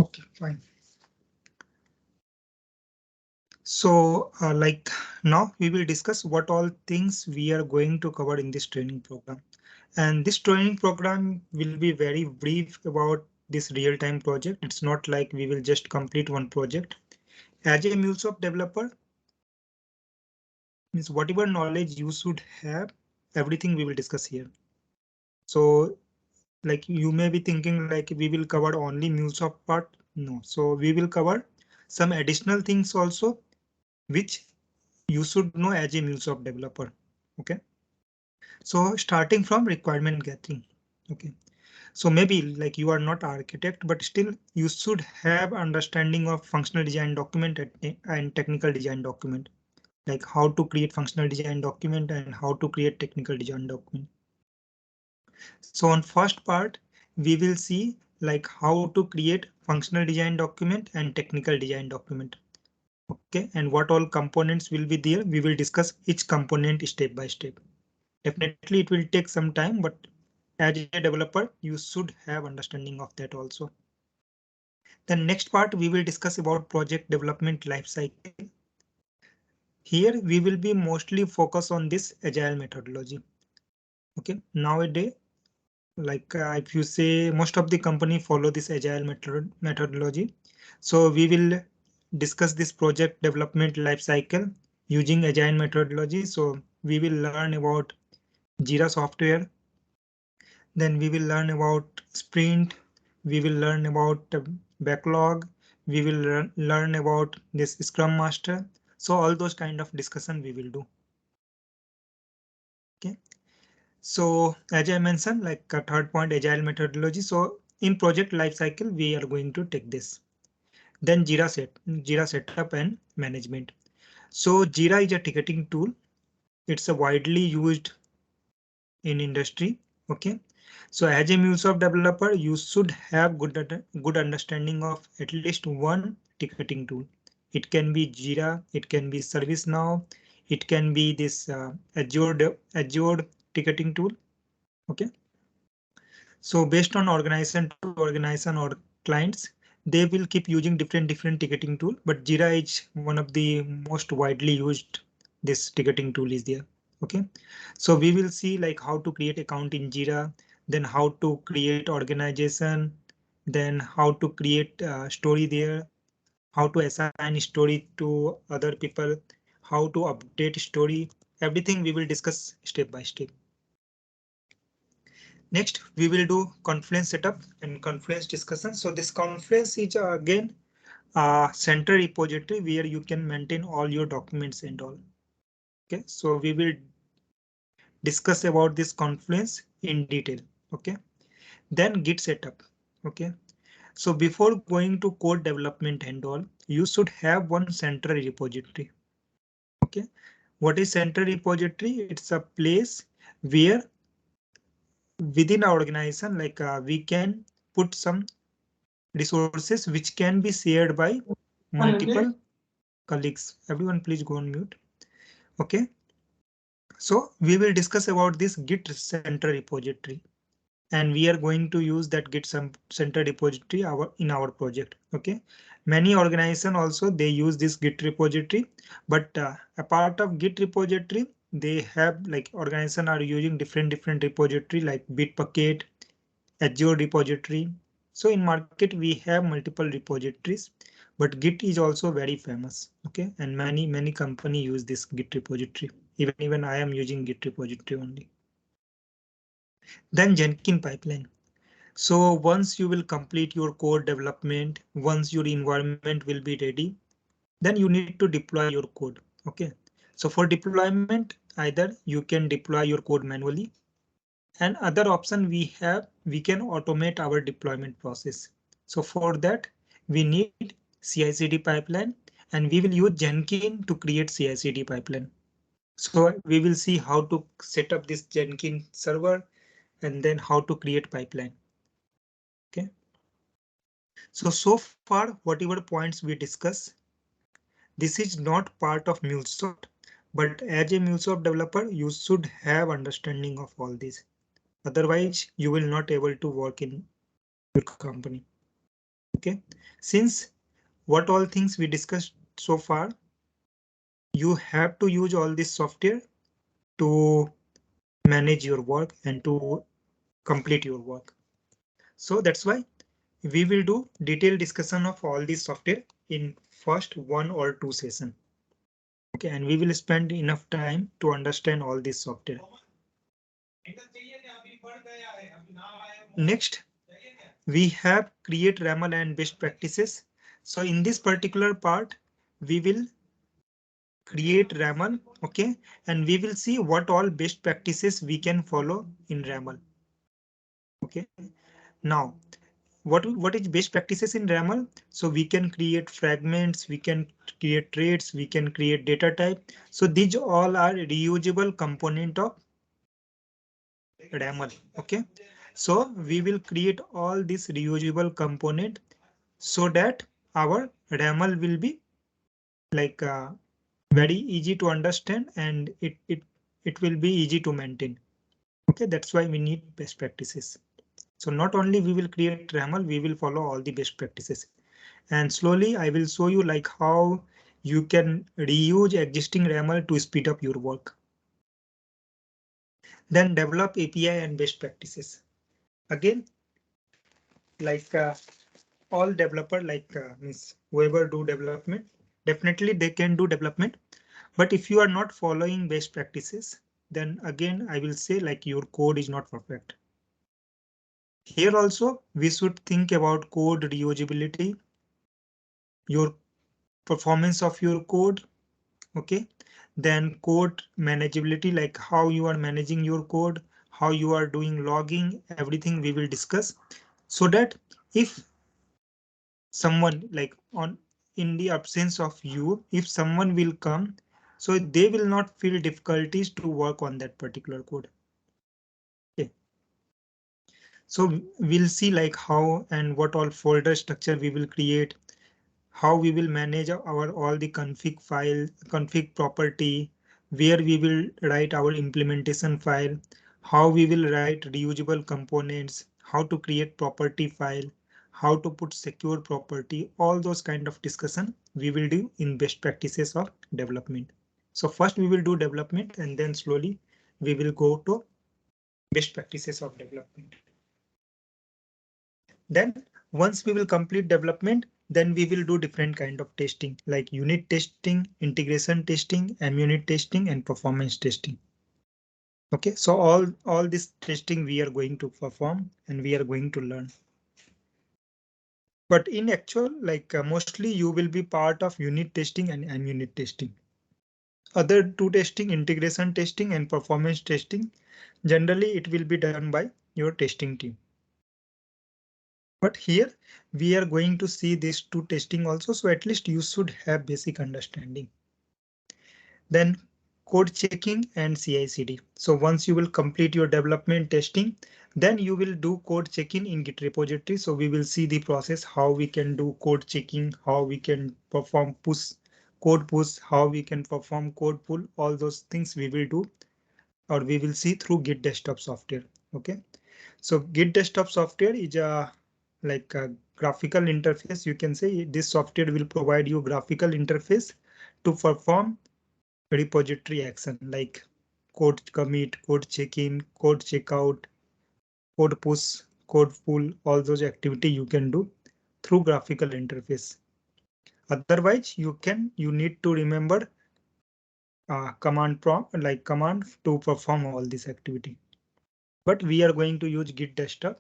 Okay, fine. So now we will discuss what all things we are going to cover in this training program. And this training program will be very brief about this real-time project. It's not like we will just complete one project. As a Mulesoft developer, means whatever knowledge you should have, everything we will discuss here. So like you may be thinking like we will cover only Mulesoft part. No, so we will cover some additional things also, which you should know as a Mulesoft developer. Okay, so starting from requirement gathering. Okay, so maybe like you are not architect, but still you should have understanding of functional design document and technical design document, like how to create functional design document and how to create technical design document. So on first part, we will see like how to create functional design document and technical design document. Okay, and what all components will be there. We will discuss each component step by step. Definitely it will take some time, but as a developer, you should have understanding of that also. The next part we will discuss about project development lifecycle. Here we will be mostly focus on this agile methodology. Okay, nowadays, like if you say most of the company follow this agile methodology. So we will discuss this project development lifecycle using agile methodology. So we will learn about Jira software. Then we will learn about sprint. We will learn about backlog. We will learn about this Scrum Master. So all those kind of discussion we will do. Okay. So as I mentioned, like a third point, agile methodology. So in project lifecycle, we are going to take this. Then Jira setup and management. So Jira is a ticketing tool. It's a widely used in industry. Okay. So as a Mulesoft developer, you should have good understanding of at least one ticketing tool. It can be Jira, it can be ServiceNow, it can be this Azure ticketing tool. Okay. So based on organization to organization or clients, they will keep using different ticketing tool, but Jira is one of the most widely used. This ticketing tool is there. Okay, so we will see like how to create account in Jira, then how to create organization, then how to create story there, how to assign story to other people, how to update story. Everything we will discuss step by step. Next, we will do Confluence setup and Confluence discussion. So this Confluence is again a center repository where you can maintain all your documents and all. Okay, so we will discuss about this Confluence in detail. Okay, then Git setup. Okay, so before going to code development and all, you should have one central repository. Okay, what is central repository? It's a place where within our organization, like we can put some resources which can be shared by multiple colleagues. Everyone please go on mute. Okay, so we will discuss about this Git center repository, and we are going to use that Git center repository in our project. Okay, many organizations also they use this Git repository, but a part of Git repository they have like organization are using different repository like Bitbucket, Azure repository. So in market we have multiple repositories, but Git is also very famous. Okay, and many company use this Git repository. Even I am using Git repository only. Then Jenkins pipeline. So once you will complete your code development, once your environment will be ready, then you need to deploy your code. Okay, so for deployment, either you can deploy your code manually, and other option we can automate our deployment process. So for that we need CI/CD pipeline, and we will use Jenkins to create CI/CD pipeline. So we will see how to set up this Jenkins server and then how to create pipeline. Okay. So far whatever points we discuss, this is not part of Mulesoft, but as a Mulesoft developer you should have understanding of all this. Otherwise you will not able to work in your company. Okay, since what all things we discussed so far, you have to use all this software to manage your work and to complete your work. So that's why we will do detailed discussion of all this software in first 1 or 2 session. Okay, and we will spend enough time to understand all this software. Next, we have create RAML and best practices. So in this particular part, we will create RAML, okay, and we will see what all best practices we can follow in RAML. Okay, now what is best practices in RAML? So we can create fragments, we can create traits, we can create data type. So these all are reusable component of RAML. Okay, so we will create all these reusable component so that our RAML will be like very easy to understand and it will be easy to maintain. Okay, that's why we need best practices. So not only we will create RAML, we will follow all the best practices. And slowly I will show you like how you can reuse existing RAML to speed up your work. Then develop API and best practices. Again, like all developer means whoever do development, definitely they can do development. But if you are not following best practices, then again, I will say like your code is not perfect. Here also, we should think about code reusability, your performance of your code. OK, then code manageability, like how you are managing your code, how you are doing logging, everything we will discuss so that if someone like on in the absence of you, if someone will come, so they will not feel difficulties to work on that particular code. Okay. So we'll see like how and what all folder structure we will create, how we will manage our all the config file, config property, where we will write our implementation file, how we will write reusable components, how to create property file, how to put secure property, all those kind of discussion we will do in best practices of development. So first we will do development and then slowly we will go to best practices of development. Then once we will complete development, then we will do different kind of testing like unit testing, integration testing, unit testing, and performance testing. OK, so all this testing we are going to perform and we are going to learn. But in actual, like mostly you will be part of unit testing and unit testing. Other two testing, integration testing and performance testing, generally it will be done by your testing team. But here we are going to see these two testing also, so at least you should have basic understanding. Then code checking and CI/CD. So once you will complete your development testing, then you will do code checking in Git repository. So we will see the process, how we can do code checking, how we can perform code push, how we can perform code pull, all those things we will do or we will see through Git desktop software. OK, so Git desktop software is a like a graphical interface. You can say this software will provide you graphical interface to perform repository action like code commit, code check-in, code checkout, code push, code pull, all those activity you can do through graphical interface. Otherwise, you need to remember command prompt like command to perform all this activity. But we are going to use Git desktop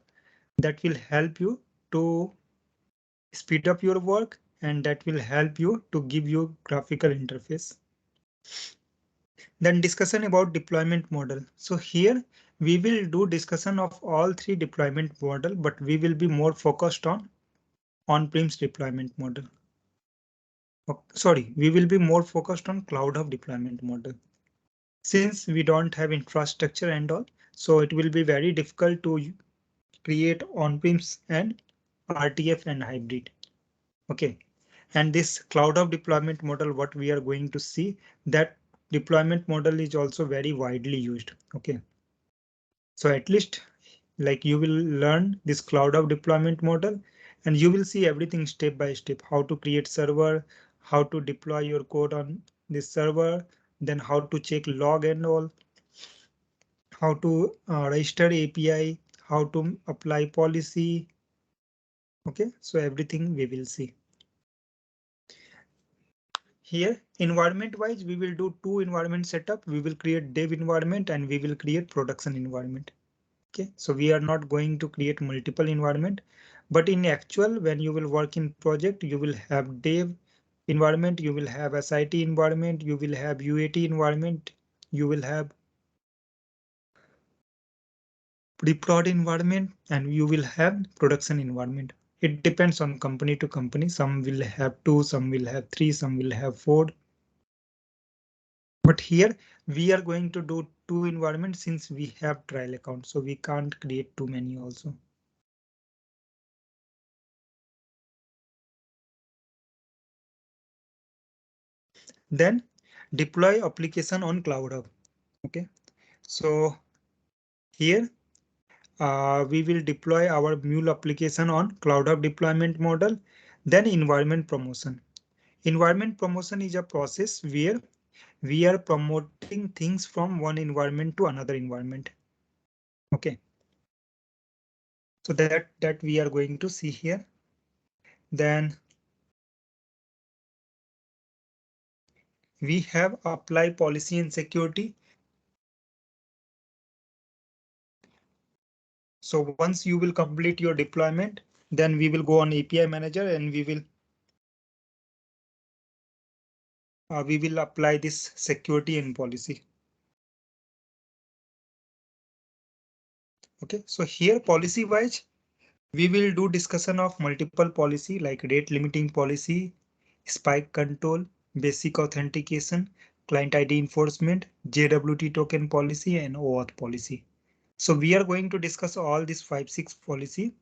that will help you to speed up your work and that will help you to give you graphical interface. Then discussion about deployment model. So here we will do discussion of all three deployment model, but we will be more focused on on-premise deployment model. Sorry, we will be more focused on cloud hub deployment model. Since we don't have infrastructure and all, so it will be very difficult to create on-premise and RTF and hybrid. OK, and this cloud hub deployment model, what we are going to see, that deployment model is also very widely used. OK, so at least like you will learn this cloud hub deployment model and you will see everything step by step, how to create server, how to deploy your code on this server, then how to check log and all, how to register API, how to apply policy. Okay, so everything we will see. Here, environment wise, we will do two environment setup. We will create dev environment and we will create production environment. Okay, so we are not going to create multiple environment, but in actual, when you will work in project, you will have dev environment, you will have SIT environment, you will have UAT environment, you will have pre-prod environment, and you will have production environment. It depends on company to company. Some will have two, some will have three, some will have four. But here we are going to do two environments since we have trial account, so we can't create too many also. Then deploy application on Cloud Hub. Okay, so here we will deploy our Mule application on Cloud Hub deployment model. Then environment promotion. Environment promotion is a process where we are promoting things from one environment to another environment. Okay, so that we are going to see here. Then we have apply policy and security. So once you will complete your deployment, then we will go on API manager and we will apply this security and policy. Okay, so here policy wise, we will do discussion of multiple policy like rate limiting policy, spike control, basic authentication, client ID enforcement, JWT token policy, and OAuth policy. So we are going to discuss all these 5-6 policy,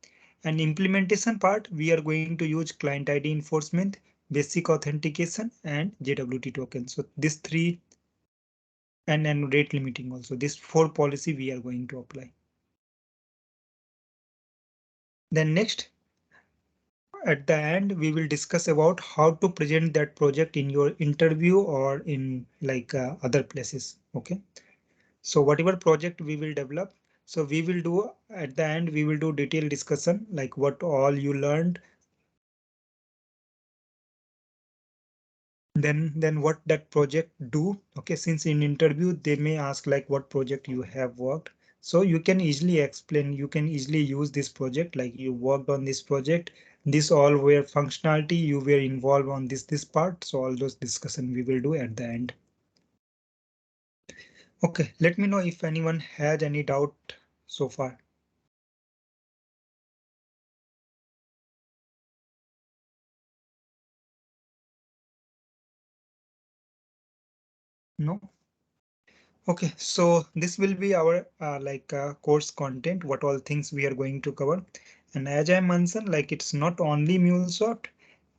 and implementation part we are going to use client ID enforcement, basic authentication, and JWT token. So these three, and then rate limiting also. These 4 policy we are going to apply. Then next, at the end, we will discuss about how to present that project in your interview or in like other places. Okay, so whatever project we will develop, so we will do at the end, we will do detailed discussion like what all you learned, then what that project do. Okay, since in interview they may ask like what project you have worked, so you can easily explain, you can easily use this project like you worked on this project, this all were functionality you were involved on this part. So all those discussion we will do at the end. Okay, let me know if anyone had any doubt so far. No. Okay, so this will be our course content, what all things we are going to cover. And as I mentioned, like it's not only Mulesoft.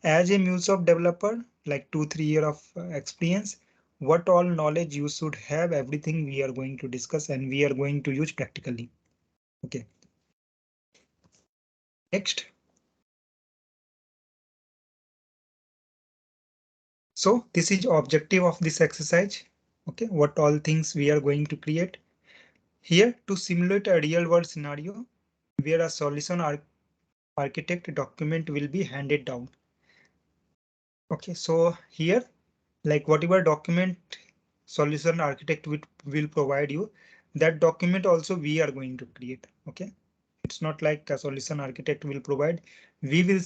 As a Mulesoft developer, like 2-3 years of experience, what all knowledge you should have, everything we are going to discuss and we are going to use practically. Okay. Next. So this is objective of this exercise. Okay, what all things we are going to create here to simulate a real world scenario where a solution architect document will be handed down. Okay, so here, like whatever document solution architect will provide you, that document also we are going to create. Okay, it's not like a solution architect will provide. We will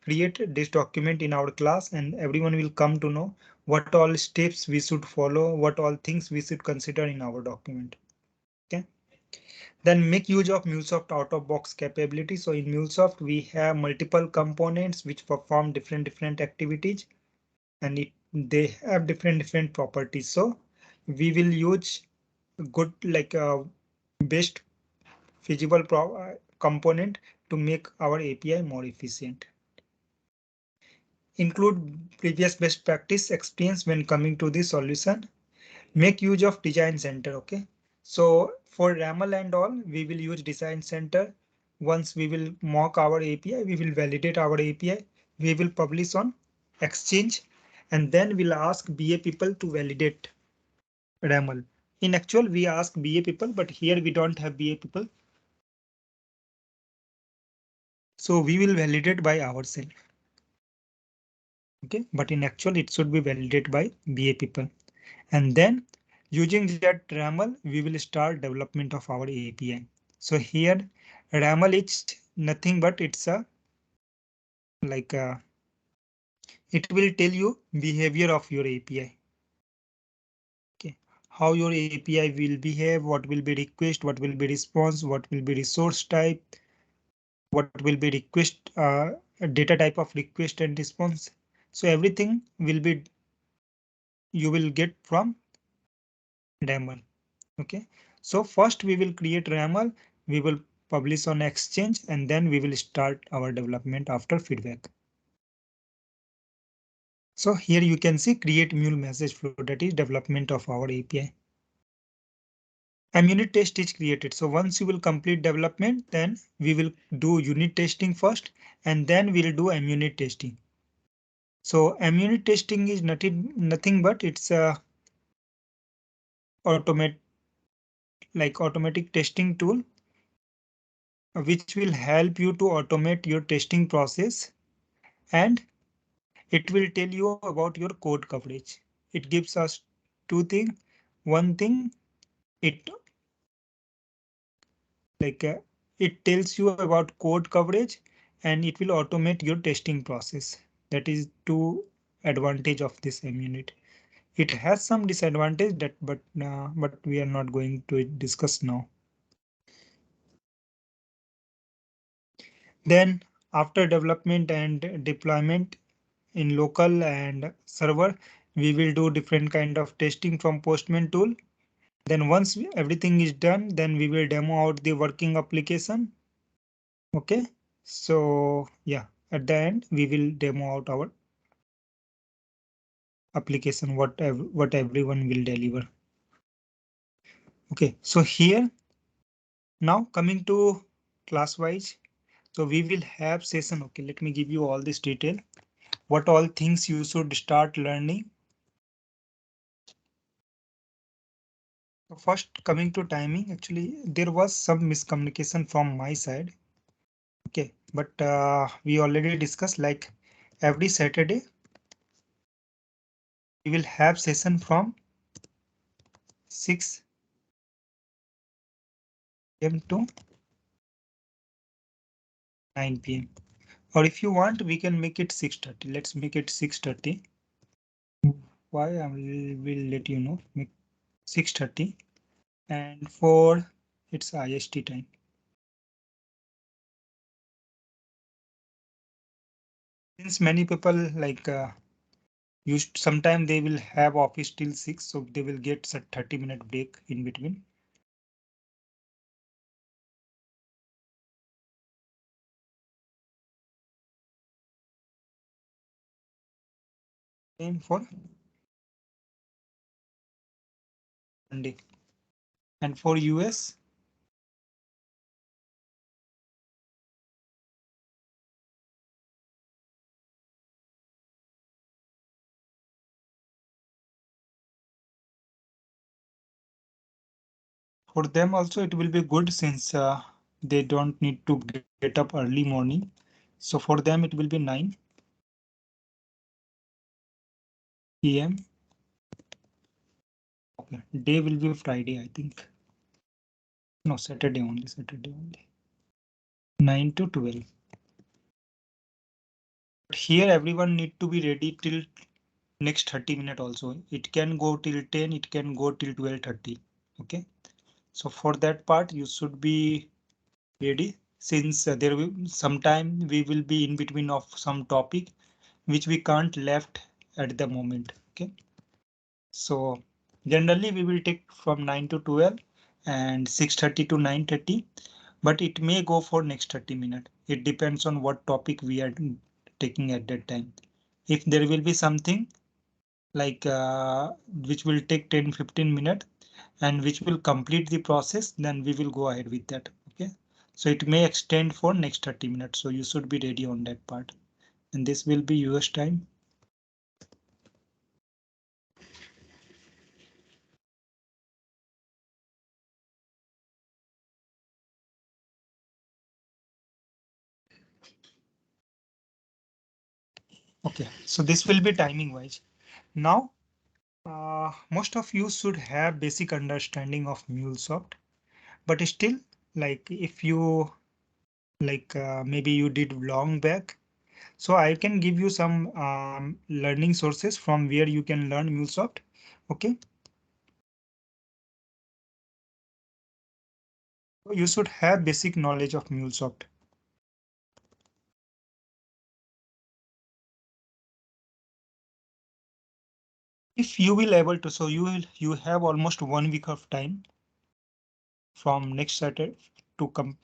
create this document in our class and everyone will come to know what all steps we should follow, what all things we should consider in our document. Okay. Then make use of Mulesoft out-of-box capability. So in Mulesoft, we have multiple components which perform different activities, and they have different properties. So we will use good like best feasible component to make our API more efficient. Include previous best practice experience when coming to the solution. Make use of design center. Okay, so for RAML and all, we will use design center. Once we will mock our API, we will validate our API, we will publish on Exchange, and then we'll ask BA people to validate RAML. In actual, we ask BA people, but here we don't have BA people. So we will validate by ourselves. Okay, but in actual, it should be validated by BA people. And then using that RAML, we will start development of our API. So here RAML is nothing but it's a like it will tell you behavior of your API. Okay, how your API will behave, what will be request, what will be response, what will be resource type, what will be request, data type of request and response. So everything will be you will get from RAML. Okay, so first we will create RAML, we will publish on Exchange, and then we will start our development after feedback. So here you can see create Mule message flow, that is development of our API. And unit test is created. So once you will complete development, then we will do unit testing first, and then we'll do unit testing. So unit testing is nothing but it's a automatic testing tool, which will help you to automate your testing process, and it will tell you about your code coverage. It gives us two things. One thing, it like it tells you about code coverage, and it will automate your testing process. That is two advantage of this unit. It has some disadvantage that but we are not going to discuss now. Then after development and deployment in local and server, we will do different kind of testing from Postman tool. Then once everything is done, then we will demo out the working application. Okay, so yeah, at the end we will demo out our application, what everyone will deliver. Okay, so here now coming to class wise, so we will have session. Okay, let me give you all this detail. What all things you should start learning. So first coming to timing, actually there was some miscommunication from my side. Okay, but we already discussed like every Saturday we will have session from 6 p.m. to 9 p.m. Or if you want, we can make it 6:30. Let's make it 6:30. Why I will let you know. Make 6:30, and for it's IST time. Since many people like used sometime they will have office till 6, so they will get a 30-minute break in between. Same for Monday. And for US, for them also it will be good since they don't need to get up early morning. So for them it will be 9 p.m. Okay, day will be Friday, I think. No, Saturday only, Saturday only. 9 to 12. But here everyone need to be ready till next 30 minutes also. It can go till 10, it can go till 12:30. Okay. So for that part, you should be ready since there will sometime we will be in between of some topic which we can't left at the moment. Okay. So generally we will take from 9 to 12 and 6:30 to 9:30, but it may go for next 30 minutes. It depends on what topic we are taking at that time. If there will be something like which will take 10-15 minutes and which will complete the process, then we will go ahead with that. Okay, So it may extend for next 30 minutes. So you should be ready on that part. And this will be US time. Okay, so this will be timing wise. Now, most of you should have basic understanding of Mulesoft, but still, like if you maybe you did long back, so I can give you some learning sources from where you can learn Mulesoft. Okay, so you should have basic knowledge of Mulesoft. If you will able to, so you have almost 1 week of time from next Saturday to come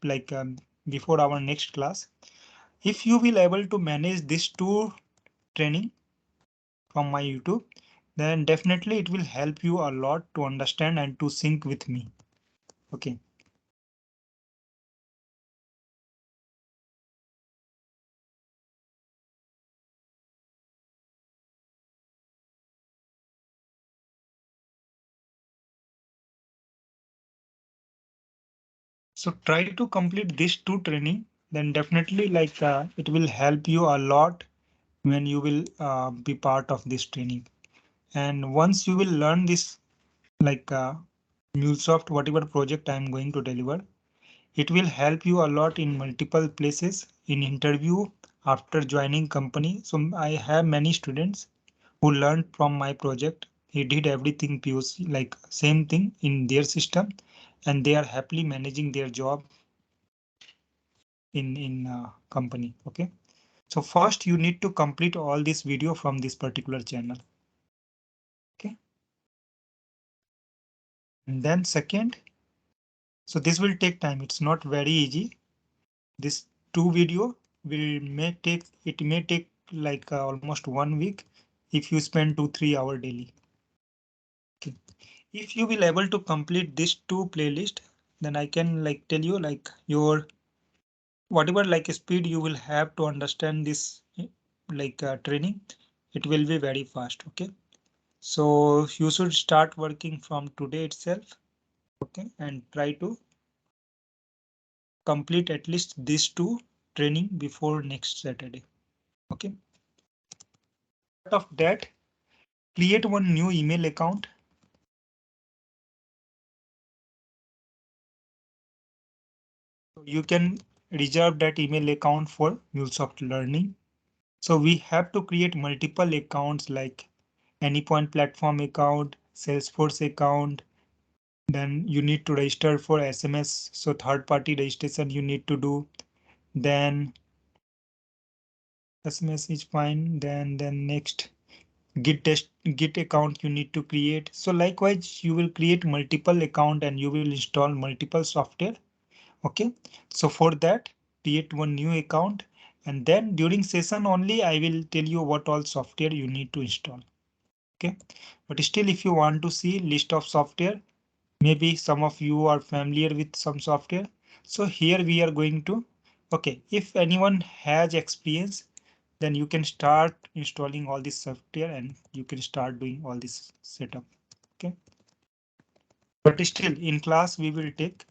before our next class. If you will able to manage these two training from my YouTube, then definitely it will help you a lot to understand and to sync with me. Okay. So try to complete these two training, then definitely it will help you a lot when you will be part of this training. And once you will learn this like MuleSoft, whatever project I am going to deliver, it will help you a lot in multiple places in interview after joining company. So I have many students who learned from my project. He did everything POC like same thing in their system, and they are happily managing their job in company. Okay, so first you need to complete all this video from this particular channel. Okay, and then second, so this will take time. It's not very easy. This two video may take almost 1 week if you spend 2-3 hours daily. Okay. If you will able to complete this two playlist, then I can tell you your whatever speed you will have to understand this training, it will be very fast. Okay, so you should start working from today itself. Okay, and try to complete at least these two training before next Saturday. Okay, out of that, create one new email account. You can reserve that email account for Mulesoft Learning. So we have to create multiple accounts like Anypoint platform account, Salesforce account. Then you need to register for SMS. So third party registration you need to do. Then SMS is fine. Then next Git account you need to create. So likewise, you will create multiple account and you will install multiple software. Okay, so for that, create one new account, and then during session only I will tell you what all software you need to install. Okay, but still if you want to see list of software, maybe some of you are familiar with some software. So here we are going to, okay, if anyone has experience, then you can start installing all this software and you can start doing all this setup. Okay, but still in class we will take,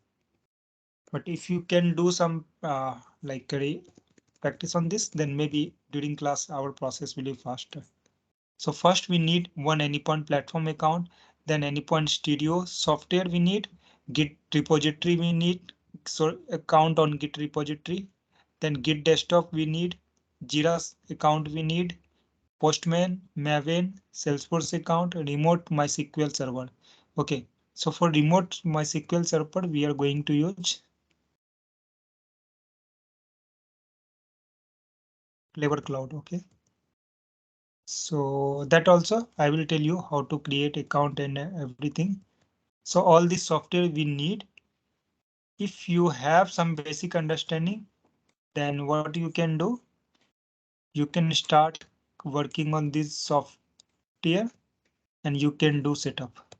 but if you can do some practice on this, then maybe during class our process will be faster. So first we need one Anypoint platform account, then Anypoint Studio software we need, Git repository we need, so account on Git repository, then Git desktop we need, Jira's account we need, Postman, Maven, Salesforce account, remote MySQL server. Okay, so for remote MySQL server we are going to use Clever Cloud. Okay. So that also I will tell you how to create account and everything. So all this software we need. If you have some basic understanding, then what you can do, you can start working on this software and you can do setup.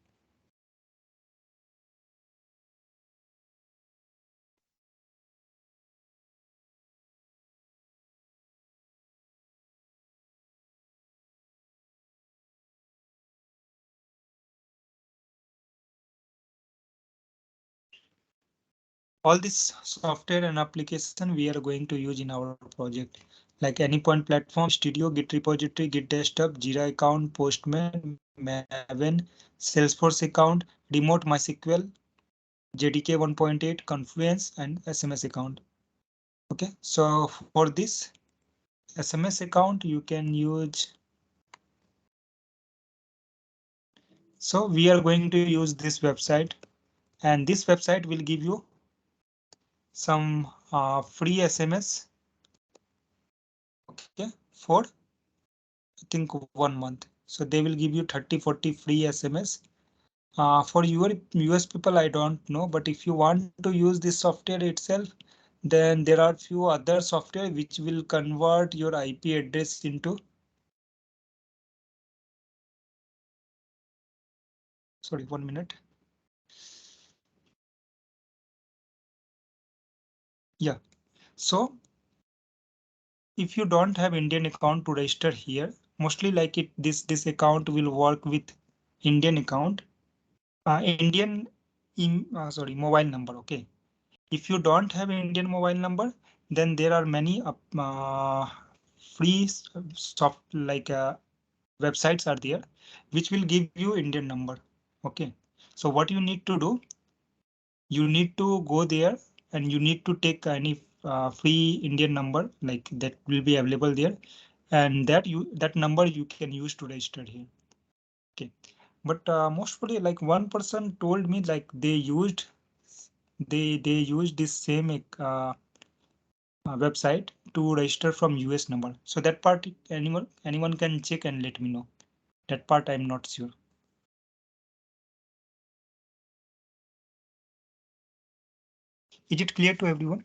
All this software and application we are going to use in our project, like Anypoint platform, Studio, Git repository, Git desktop, Jira account, Postman, Maven, Salesforce account, remote MySQL, JDK 1.8, Confluence, and SMS account. Okay, so for this SMS account, you can use. So we are going to use this website, and this website will give you some free SMS. Okay, for I think 1 month. So they will give you 30-40 free SMS. For your US people, I don't know, but if you want to use this software itself, then there are few other software which will convert your IP address into. Sorry, 1 minute. Yeah. So if you don't have Indian account to register here, mostly like it, this account will work with Indian account, Indian sorry, mobile number. Okay. If you don't have Indian mobile number, then there are many free soft like websites are there, which will give you Indian number. Okay. So what you need to do, you need to go there and you need to take any free Indian number like that will be available there, and that number you can use to register here. Okay, but mostly like one person told me like they used this same website to register from US number. So that part anyone can check and let me know. That part I'm not sure. Is it clear to everyone?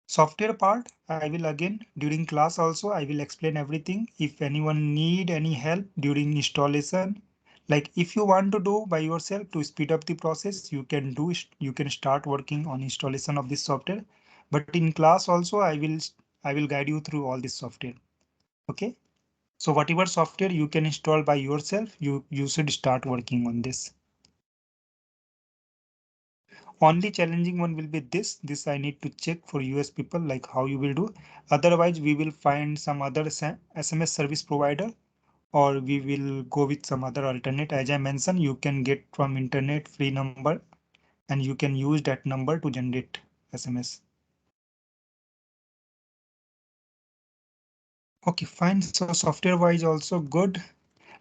Software part, I will again during class also I will explain everything. If anyone need any help during installation, like if you want to do by yourself to speed up the process, you can do it. You can start working on installation of this software. But in class also I will guide you through all this software. Okay. So whatever software you can install by yourself, you should start working on this. Only challenging one will be this I need to check for US people like how you will do. Otherwise we will find some other SMS service provider, or we will go with some other alternate. As I mentioned, you can get from internet free number and you can use that number to generate SMS. Okay, fine. So software wise also good,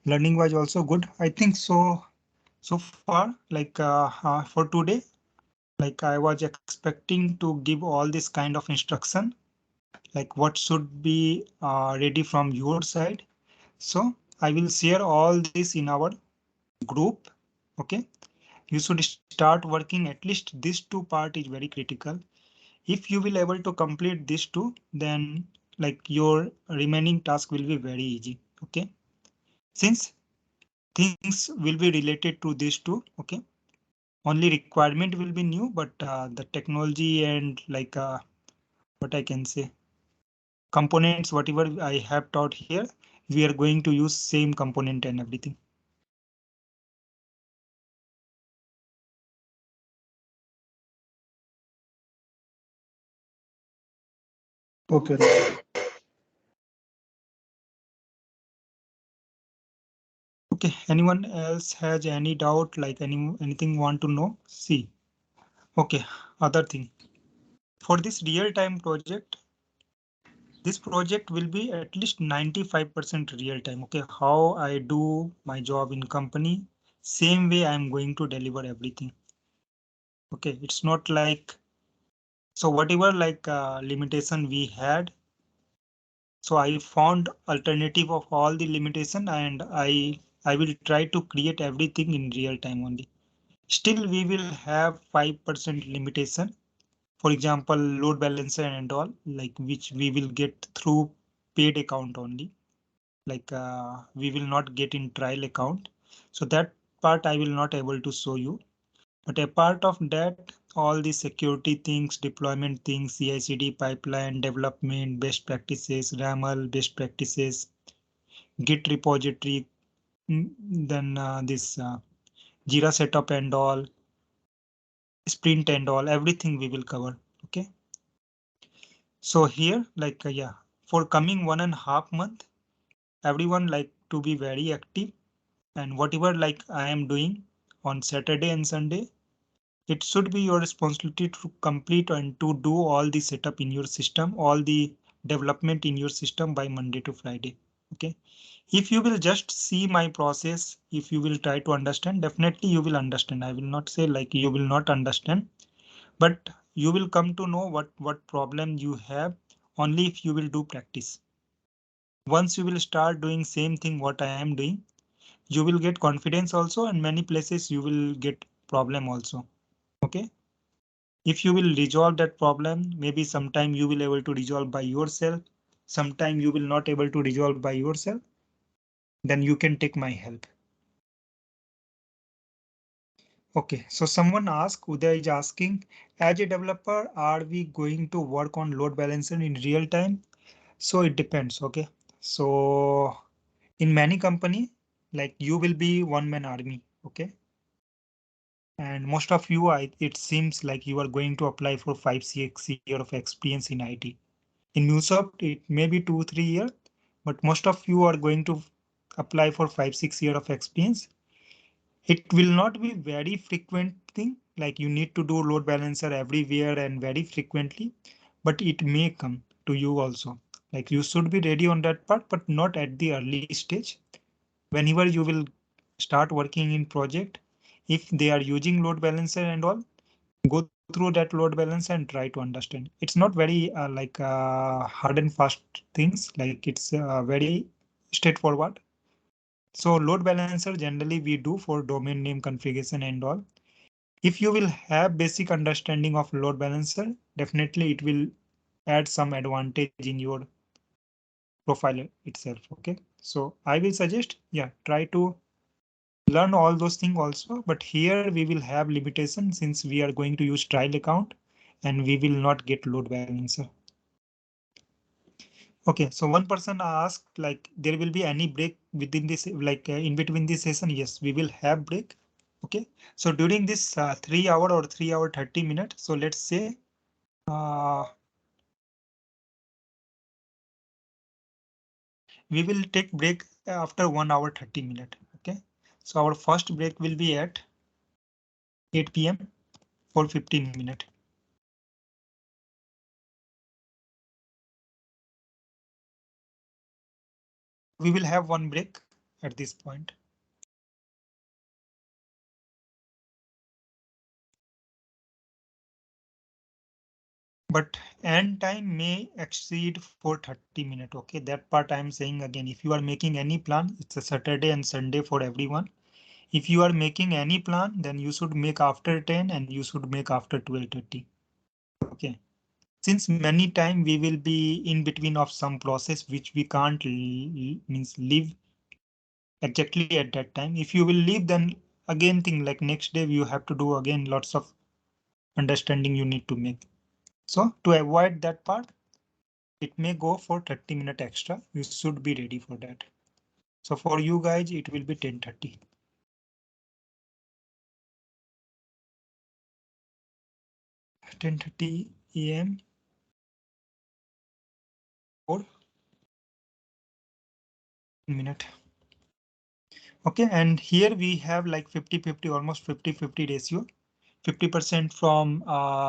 learning wise also good. I think so. So far, like for today, like I was expecting to give all this kind of instruction, like what should be ready from your side. So I will share all this in our group. Okay, you should start working at least this two part is very critical. If you will able to complete this two, then like your remaining task will be very easy. Okay, since things will be related to these two. Okay, only requirement will be new, but the technology and like what I can say components, whatever I have taught here, we are going to use same component and everything. Okay. Okay. Anyone else has any doubt, like anything want to know? See. Okay. Other thing for this real-time project, this project will be at least 95% real time. Okay. How I do my job in company, same way I'm going to deliver everything. Okay. It's not like so whatever like limitation we had. So I found alternative of all the limitation and I will try to create everything in real time only. Still we will have 5% limitation. For example, load balancer and all like which we will get through paid account only. Like we will not get in trial account. So that part I will not able to show you. But apart of that, all the security things, deployment things, CI/CD pipeline, development, best practices, RAML, best practices, Git repository. then this Jira setup and all, sprint and all, everything we will cover. Okay. So here, like, yeah, for coming 1.5 month, everyone like to be very active, and whatever like I am doing on Saturday and Sunday, it should be your responsibility to complete and to do all the setup in your system, all the development in your system by Monday to Friday. Okay. If you will just see my process, if you will try to understand, definitely you will understand. I will not say like you will not understand, but you will come to know what problem you have only if you will do practice. Once you will start doing same thing what I am doing, you will get confidence also, and many places you will get problem also. Okay. If you will resolve that problem, maybe sometime you will able to resolve by yourself. Sometime you will not able to resolve by yourself. Then you can take my help. Okay, so someone asked, Uday is asking, as a developer, are we going to work on load balancer in real time? So it depends. Okay, so in many company, like you will be one man army. Okay, and most of you, it seems like you are going to apply for 5-6 year of experience in IT. In Mulesoft, it may be 2-3 years, but most of you are going to apply for 5-6 year of experience. It will not be very frequent thing, like you need to do load balancer everywhere and very frequently, but it may come to you also. Like you should be ready on that part, but not at the early stage. Whenever you will start working in project, if they are using load balancer and all, go through that load balance and try to understand. It's not very hard and fast things, like it's very straightforward. So load balancer generally we do for domain name configuration and all. If you will have basic understanding of load balancer, definitely it will add some advantage in your profile itself. Okay, so I will suggest, yeah, try to learn all those things also, but here we will have limitation since we are going to use trial account and we will not get load balancer. Okay, so one person asked like there will be any break within this, like in between this session. Yes, we will have break. Okay, so during this 3 hour or 3 hour 30 minutes, so let's say uh, we will take break after 1 hour 30 minutes. Okay, so our first break will be at 8 p.m. for 15 minutes. We will have one break at this point. But end time may exceed for 30 minutes. Okay, that part I'm saying again, if you are making any plan, it's a Saturday and Sunday for everyone. If you are making any plan, then you should make after 10 and you should make after 12:30. Okay. Since many time we will be in between of some process which we can't means leave exactly at that time. If you will leave, then again thing like next day you have to do again lots of understanding you need to make. So to avoid that part, it may go for 30 minutes extra. You should be ready for that. So for you guys, it will be 10:30. 10:30 a.m. for minute. Okay, and here we have like 50-50, almost 50-50 ratio. 50% from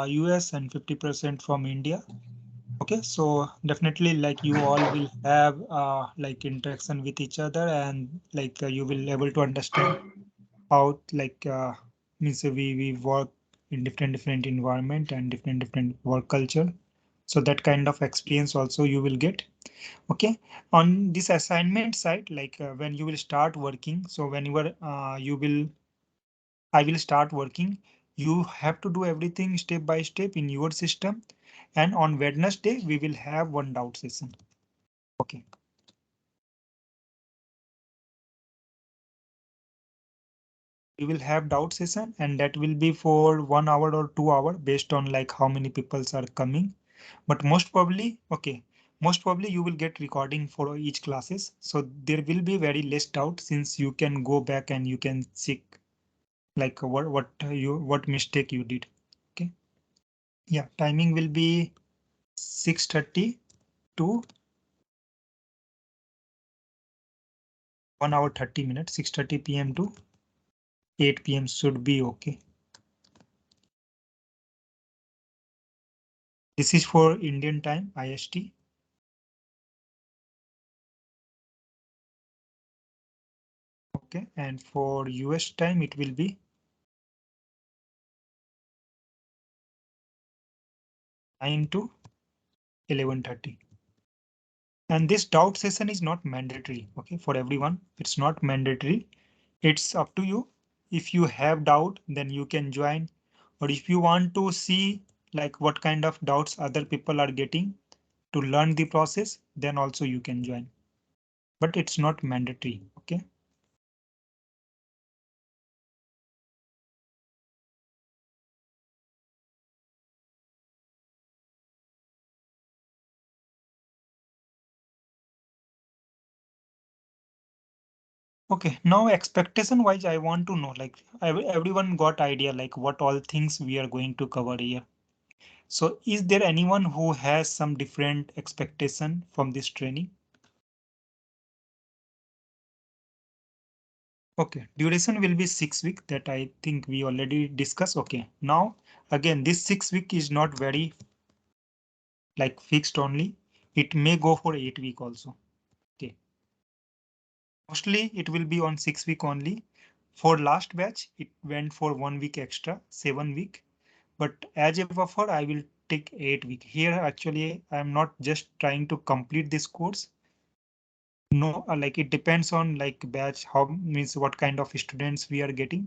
US and 50% from India. Okay, so definitely like you all will have like interaction with each other, and like you will able to understand how like means we work in different environment and different work culture. So that kind of experience also you will get. Okay, on this assignment side, like when you will start working, so whenever I will start working, you have to do everything step by step in your system. And on Wednesday, we will have one doubt session. Okay. We will have doubt session, and that will be for 1 hour or 2 hour based on like how many peoples are coming. But most probably, okay, Most probably you will get recording for each classes. So there will be very less doubt since you can go back and you can check like what mistake you did. Okay. Yeah, timing will be 6:30 to 1 hour 30 minutes. 6:30 p.m. to 8 p.m. should be okay. This is for Indian time, IST. Okay, and for US time, it will be 9 to 11:30. And this doubt session is not mandatory. Okay, for everyone, it's not mandatory. It's up to you. If you have doubt, then you can join. Or if you want to see like what kind of doubts other people are getting to learn the process, then also you can join. But it's not mandatory. Okay. Okay, now expectation wise, I want to know like everyone got idea like what all things we are going to cover here. So is there anyone who has some different expectation from this training? Okay, duration will be 6 weeks that I think we already discussed. Okay, now again, this 6 week is not very like fixed only. It may go for 8 week also. Okay, mostly it will be on 6 week only. For last batch, it went for 1 week extra, 7 week. But as a buffer, I will take 8 week. Here, actually, I'm not just trying to complete this course. No, like it depends on like batch, how means what kind of students we are getting.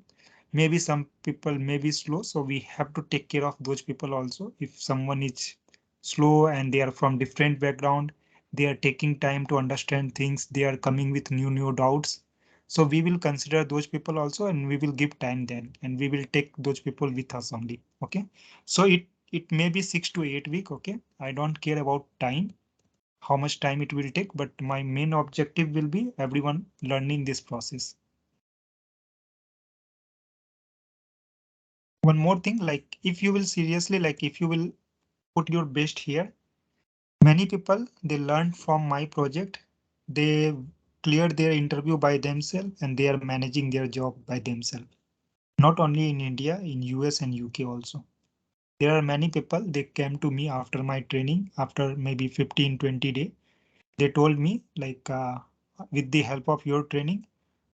Maybe some people may be slow, so we have to take care of those people also. If someone is slow and they are from different background, they are taking time to understand things, they are coming with new doubts. So we will consider those people also and we will give time then and we will take those people with us only. Okay. So it may be 6 to 8 week. Okay. I don't care about time how much time it will take, but my main objective will be everyone learning this process. One more thing, like if you will seriously, like if you will put your best here, many people they learn from my project. They cleared their interview by themselves and they are managing their job by themselves. Not only in India, in US and UK also. There are many people, they came to me after my training, after maybe 15-20 days. They told me like with the help of your training,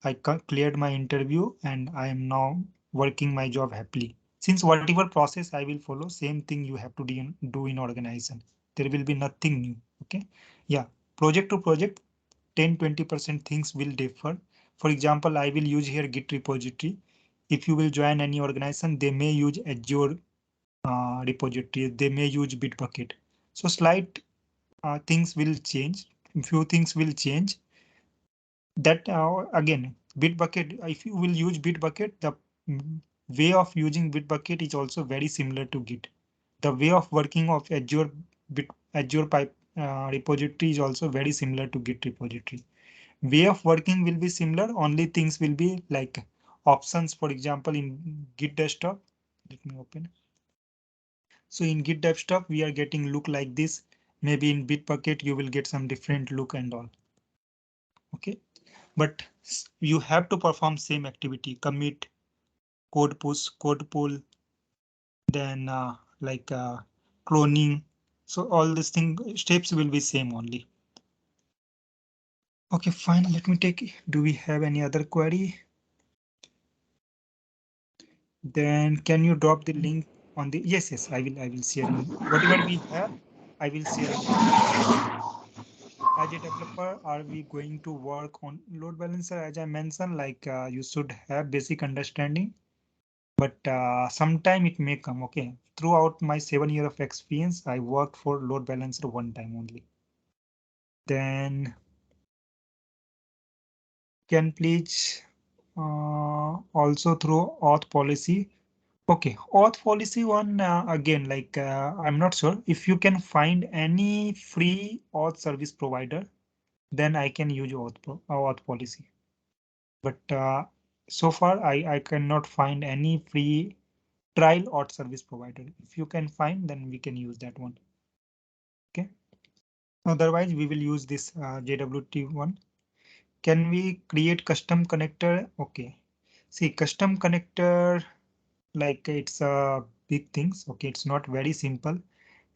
I cleared my interview and I am now working my job happily. Since whatever process I will follow, same thing you have to do in organization. There will be nothing new. Okay. Yeah. Project to project, 10-20% things will differ. For example, I will use here Git repository. If you will join any organization, they may use Azure repository. They may use Bitbucket. So slight things will change. Few things will change that again Bitbucket, if you will use Bitbucket, the way of using Bitbucket is also very similar to Git. The way of working of Azure pipe repository is also very similar to Git repository. Way of working will be similar, only things will be like options. For example, in Git desktop, let me open. So in Git desktop, we are getting look like this. Maybe in Bitbucket, you will get some different look and all. Okay. But you have to perform same activity, commit, code push, code pull, then cloning. So all these steps will be same only. Okay, fine. Let me take. Do we have any other query? Then can you drop the link on the? Yes, yes. I will share whatever we have. I will share in the. As a developer, are we going to work on load balancer? As I mentioned, like you should have basic understanding. But sometime it may come. Okay, throughout my 7 years of experience, I worked for load balancer one time only. Then can please also through auth policy Okay, auth policy one again, like I'm not sure if you can find any free auth service provider, then I can use auth policy. But so far I cannot find any free trial auth service provider. If you can find, then we can use that one. Okay. Otherwise, we will use this JWT one. Can we create custom connector? Okay. See, custom connector, like it's big things. Okay, it's not very simple.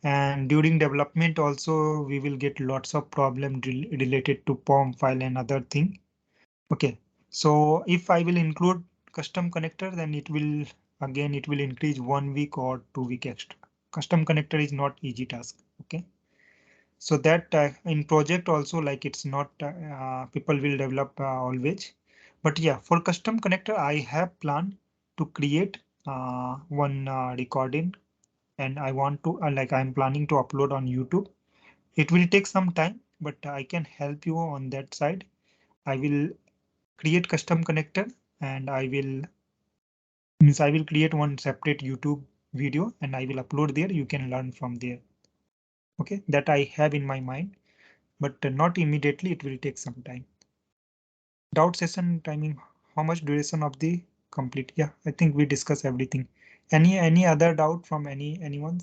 And during development also, we will get lots of problem related to POM file and other thing. Okay, so if I will include custom connector, then it will increase 1 week or 2 week extra. Custom connector is not easy task. Okay. So that in project also, like it's not people will develop always, but yeah, for custom connector I have planned to create one recording, and I want to like I'm planning to upload on YouTube. It will take some time, but I can help you on that side. I will create custom connector, and I will create one separate YouTube video and I will upload there. You can learn from there. Okay, that I have in my mind, but not immediately. It will take some time. Doubt session timing. How much duration of the complete? Yeah, I think we discuss everything. Any other doubt from anyone?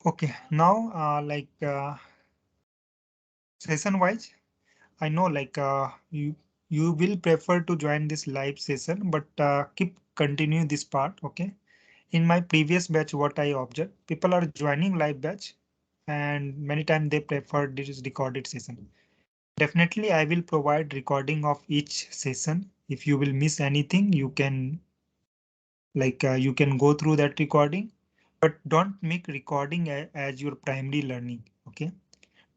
Okay, now like session wise, I know like you will prefer to join this live session, but keep continue this part. Okay. In my previous batch, what I observed, people are joining live batch, and many times they prefer this recorded session. Definitely, I will provide recording of each session. If you will miss anything, you can you can go through that recording, but don't make recording as your primary learning. Okay,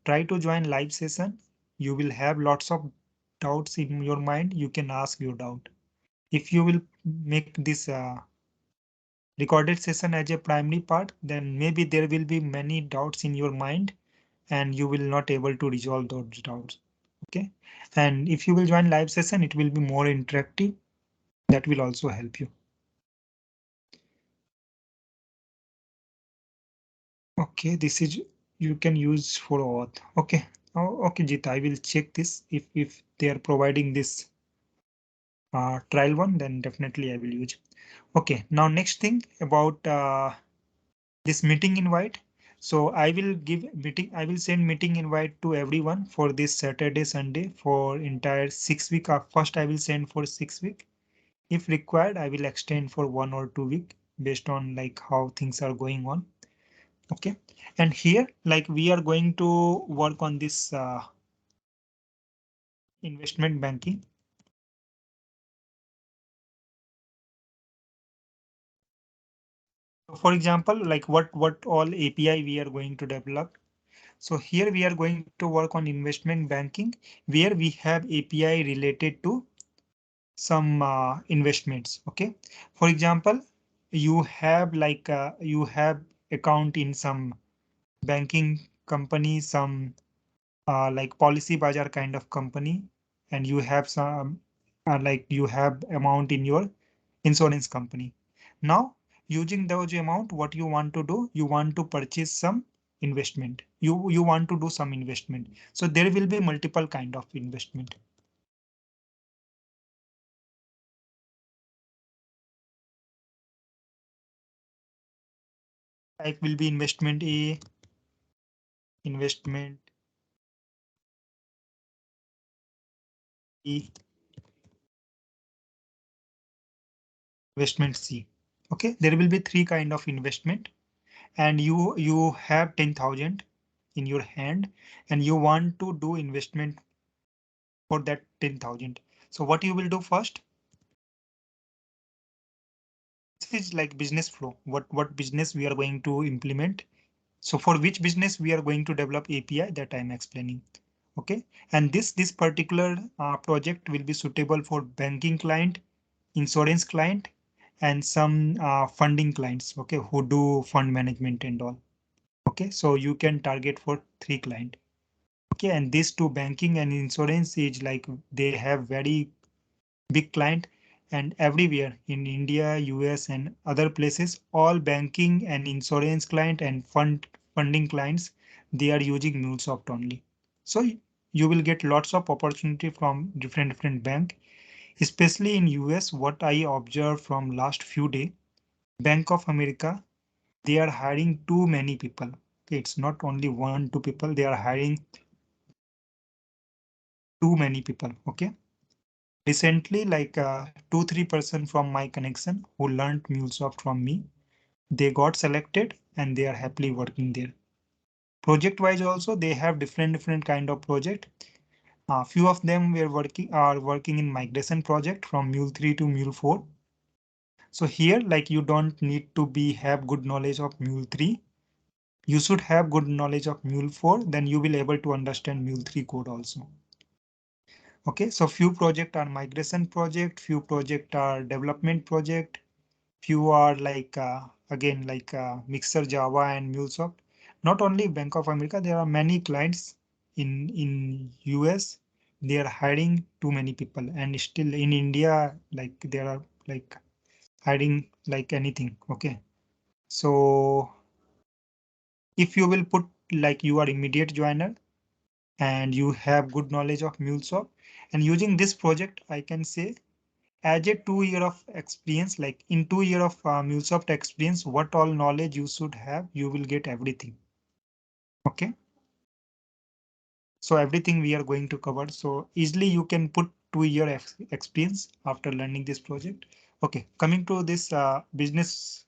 try to join live session. You will have lots of doubts in your mind. You can ask your doubt. If you will make this recorded session as a primary part, then maybe there will be many doubts in your mind and you will not able to resolve those doubts. Okay. And if you will join live session, it will be more interactive. That will also help you. Okay. This is you can use for auth. Okay. Oh, okay, Jit, I will check this. If they are providing this trial one, then definitely I will use. Okay. Now next thing about this meeting invite. So I will send meeting invite to everyone for this Saturday, Sunday for entire 6 week. First, I will send for 6 week. If required, I will extend for 1 or 2 week based on like how things are going on. Okay. And here, like we are going to work on this investment banking. For example, like what all API we are going to develop. So here we are going to work on investment banking where we have API related to some investments. Okay. For example, you have account in some banking company, some like policy bazaar kind of company, and you have some like you have amount in your insurance company. Now, using those amount, what you want to do, you want to purchase some investment. You want to do some investment. So there will be multiple kind of investment. Like will be investment A, investment B, investment C. Okay, there will be three kind of investment, and you have 10,000 in your hand, and you want to do investment for that 10,000. So what you will do first? This is like business flow. What business we are going to implement. So for which business we are going to develop API that I'm explaining. Okay, and this particular project will be suitable for banking client, insurance client, and some funding clients. Okay, who do fund management and all. Okay, so you can target for three client. Okay, and this to banking and insurance is like they have very big client, and everywhere in India, US and other places, all banking and insurance client and funding clients, they are using Mulesoft only. So you will get lots of opportunity from different bank, especially in US. What I observed from last few days, Bank of America, they are hiring too many people. Okay, it's not only one, two people, they are hiring too many people. Okay. Recently, like 2-3% from my connection who learned MuleSoft from me, they got selected and they are happily working there. Project wise also, they have different kind of project. Few of them were working in migration project from Mule 3 to Mule 4. So here, like you don't need to have good knowledge of Mule 3. You should have good knowledge of Mule 4, then you will able to understand Mule 3 code also. Okay, so few project are migration project, few project are development project, few are like again like Mixer Java and MuleSoft. Not only Bank of America, there are many clients in US. They are hiring too many people, and still in India, like there are like hiring like anything. Okay, so if you will put like you are immediate joiner and you have good knowledge of MuleSoft, and using this project, I can say as a 2 year of experience, like in 2 year of MuleSoft experience, what all knowledge you should have, you will get everything. Okay. So everything we are going to cover. So easily you can put 2 year experience after learning this project. Okay. Coming to this business,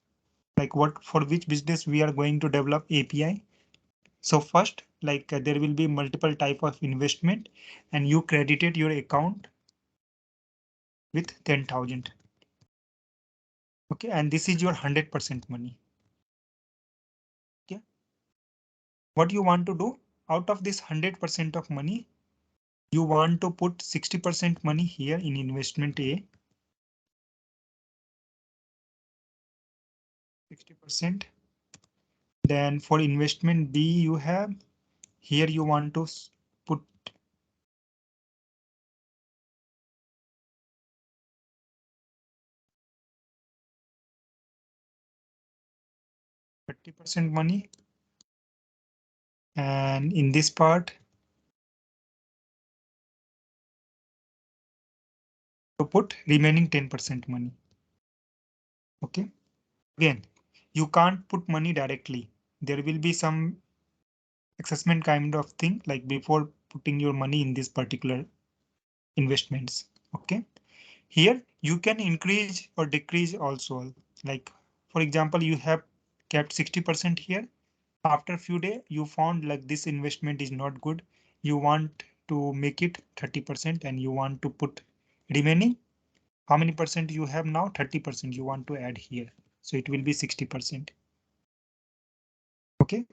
like what for which business we are going to develop API. So first, like there will be multiple type of investment and you credited your account with 10,000. Okay. And this is your 100% money. Okay. What you want to do out of this 100% of money, you want to put 60% money here in investment A, 60%. Then for investment B, you have here you want to put 30% money. And in this part, to put remaining 10% money. Okay. Again, you can't put money directly. There will be some assessment kind of thing like before putting your money in this particular investments. Okay. Here you can increase or decrease also. Like for example, you have kept 60% here. After a few days, you found like this investment is not good. You want to make it 30% and you want to put remaining. How many percent you have now? 30% you want to add here. So it will be 60%. Okay.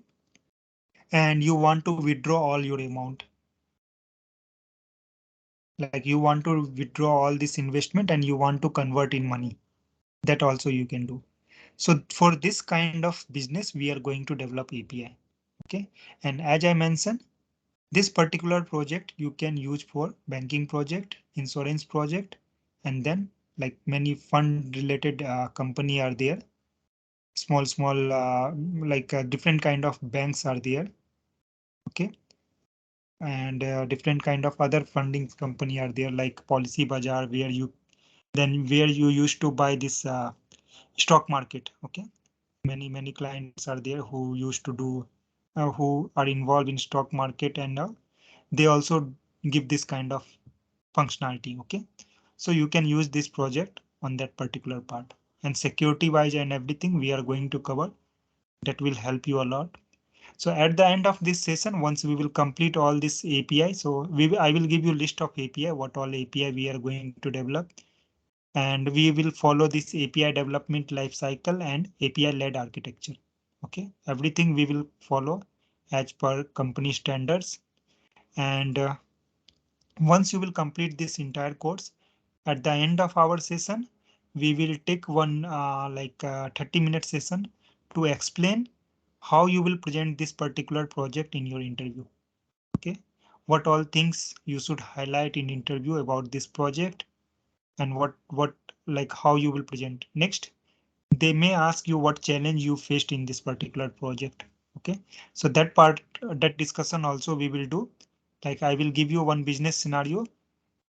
And you want to withdraw all your amount. Like you want to withdraw all this investment and you want to convert in money. That also you can do. So for this kind of business, we are going to develop API. Okay. And as I mentioned, this particular project you can use for banking project, insurance project, and then like many fund related company are there. Small, like different kind of banks are there. Okay. And different kind of other funding company are there like Policy Bazaar, where you used to buy this stock market. Okay. Many clients are there who used to do who are involved in stock market and they also give this kind of functionality. Okay, so you can use this project on that particular part, and security wise and everything we are going to cover that will help you a lot. So at the end of this session, once we will complete all this API, so I will give you list of API, what all API we are going to develop, and we will follow this API development lifecycle and API led architecture. Okay, everything we will follow as per company standards. And once you will complete this entire course, at the end of our session, we will take one 30-minute session to explain how you will present this particular project in your interview. Okay, what all things you should highlight in interview about this project, and what like how you will present. Next, they may ask you what challenge you faced in this particular project. Okay, so that part, that discussion also we will do. Like I will give you one business scenario,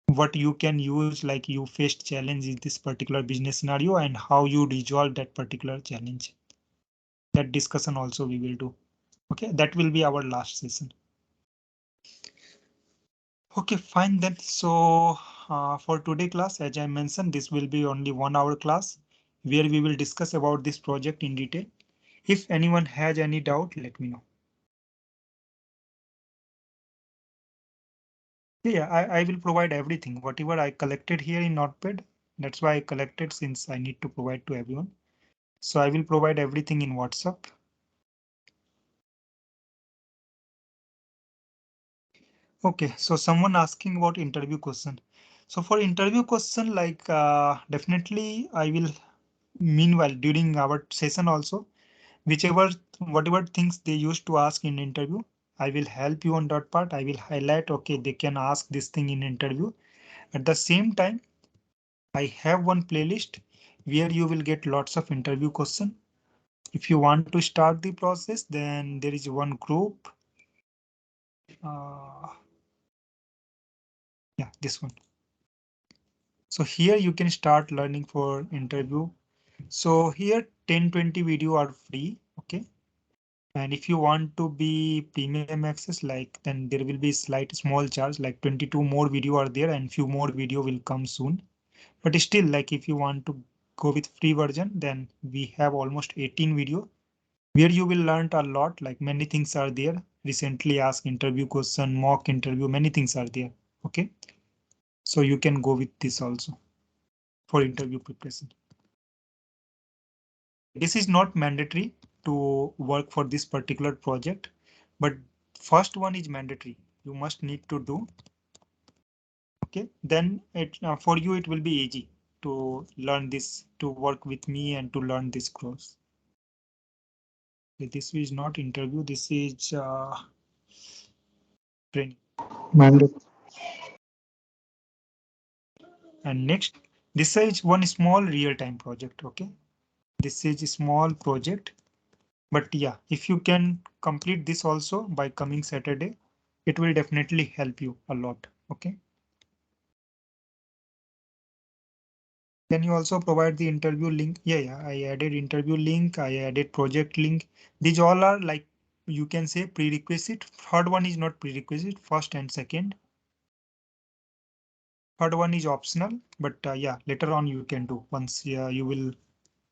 what you can use, like you faced challenge in this particular business scenario and how you resolve that particular challenge. That discussion also we will do. Okay, that will be our last session. Okay, fine then. So for today class, as I mentioned, this will be only 1 hour class where we will discuss about this project in detail. If anyone has any doubt, let me know. Yeah, I will provide everything, whatever I collected here in Notepad. That's why I collected, since I need to provide to everyone. So I will provide everything in WhatsApp. Okay, so someone asking about interview question. So for interview question, like definitely I will, meanwhile during our session also, whichever whatever things they used to ask in interview, I will help you on that part. I will highlight, okay, they can ask this thing in interview. At the same time, I have one playlist where you will get lots of interview question. If you want to start the process, then there is one group. Uh, yeah, this one. So here you can start learning for interview. So here 10-20 video are free. Okay. And if you want to be premium access, like then there will be slight small charge, like 22 more video are there and few more video will come soon. But still, like if you want to go with free version, then we have almost 18 video where you will learn a lot, like many things are there. Recently asked interview question, mock interview, many things are there. Okay. So you can go with this also for interview preparation. This is not mandatory to work for this particular project, but first one is mandatory. You must need to do. Okay, then it for you it will be easy to learn this, to work with me and to learn this course. Okay, this is not interview. This is training. Mandatory. And next, this is one small real-time project. Okay, this is a small project. But yeah, if you can complete this also by coming Saturday, it will definitely help you a lot. Okay. Can you also provide the interview link? Yeah, I added interview link. I added project link. These all are, like you can say, prerequisite. Third one is not prerequisite. First and second. Third one is optional. But yeah, later on you can do once you will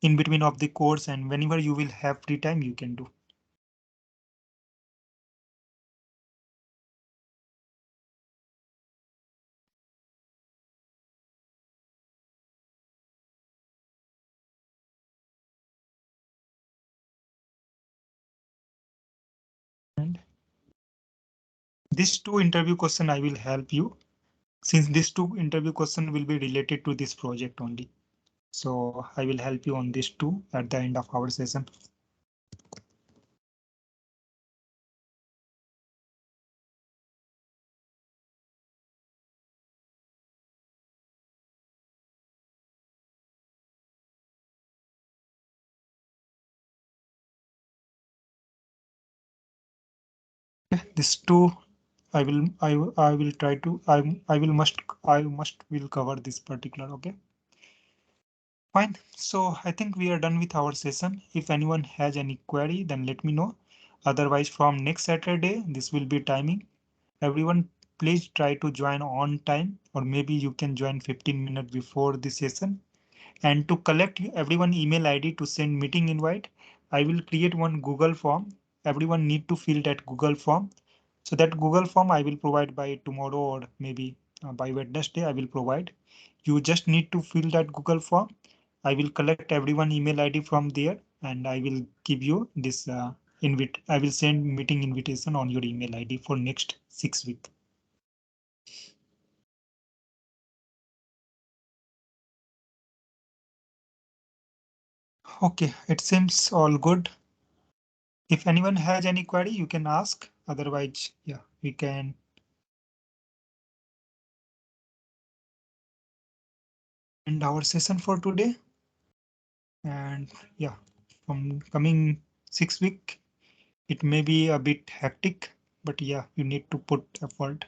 in between of the course, and whenever you will have free time, you can do. And these two interview question I will help you, since these two interview question will be related to this project only. So I will help you on this too at the end of our session. This two I will try to I must will cover this particular. Okay, fine. So I think we are done with our session. If anyone has any query, then let me know. Otherwise, from next Saturday, this will be timing. Everyone, please try to join on time, or maybe you can join 15 minutes before the session. And to collect everyone email ID to send meeting invite, I will create one Google form. Everyone need to fill that Google form. So that Google form I will provide by tomorrow, or maybe by Wednesday I will provide. You just need to fill that Google form. I will collect everyone email ID from there and I will give you this I will send meeting invitation on your email ID for next 6 weeks. Okay, it seems all good. If anyone has any query, you can ask. Otherwise, yeah, we can end our session for today. And yeah, from coming 6 week, it may be a bit hectic, but yeah, you need to put effort